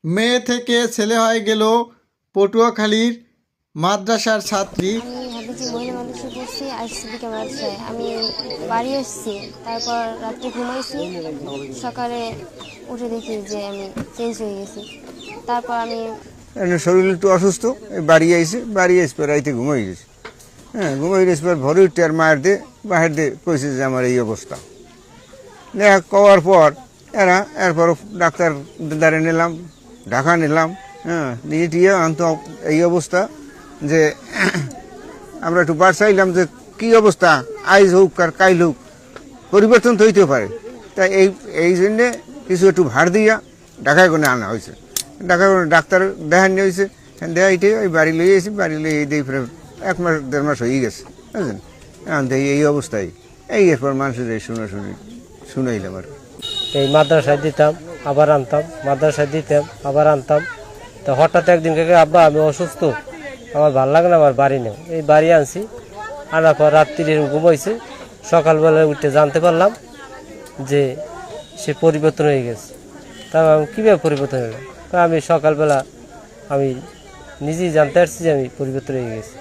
মেয়ে থেকে ছেলে হয়ে গেল পটুয়াখালীর মাদ্রাসার ছাত্রী। আমি হাবিজি মহিলা মাদ্রাসায় পড়ছি, আইসিডিকে মাদ্রাসায়। আমি বাড়ি এসেছি, তারপর রাত্রে ঘুমাইছি, সকালে উঠে দেখি যে আমি চেঞ্জ হয়ে গেছি। তারপর আমি শরীর একটু অসুস্থ, বাড়ি আইসে, বাড়ি এসে রাইতে ঘুমাই গেছে। হ্যাঁ, ঘুমাই গেছে, ভরে উঠতে আর মায়ের দিয়ে বাহির দিয়ে কইছে যে আমার এই অবস্থা। দেখা কওয়ার পর এরপর ডাক্তার দ্বারে নিলাম, ঢাকা নিলাম। হ্যাঁ, নিয়ে টিয়ে আনতো এই অবস্থা যে আমরা একটু বার চাইলাম যে কি অবস্থা, আইজ হোক আর কাইল হোক পরিবর্তন তো হইতে পারে। তাই এই জন্যে কিছু একটু ভাড় দিয়া ঢাকায় করে আনা হয়েছে। ঢাকা করে ডাক্তার দেখানি হয়েছে, দেখাইতে ওই বাড়ি লইয়ে এসেছি, বাড়ি লইয়ে এই দিয়ে ফের 1 মাস 1.5 মাস হয়ে গেছে, বুঝলেন। এখন এই অবস্থায় এরপর মানুষের এই শুনাইলাম আর। এই মাদ্রাসায় দিতাম, আবার আনতাম, মাদ্রাসায় দিতাম, আবার আনতাম। তো হঠাৎ একদিন থেকে আব্বা আমি অসুস্থ, আমার ভালো লাগে না, আমার বাড়ি নেই। এই বাড়ি আনছি, আনার পর রাত্রি ঘুমাইছে, সকালবেলা উঠে জানতে পারলাম যে সে পরিবর্তন হয়ে গেছে। তারপর আমি কীভাবে পরিবর্তন হয়ে গেল, আমি সকালবেলা আমি নিজেই জানতে পারছি যে আমি পরিবর্তন হয়ে গেছি।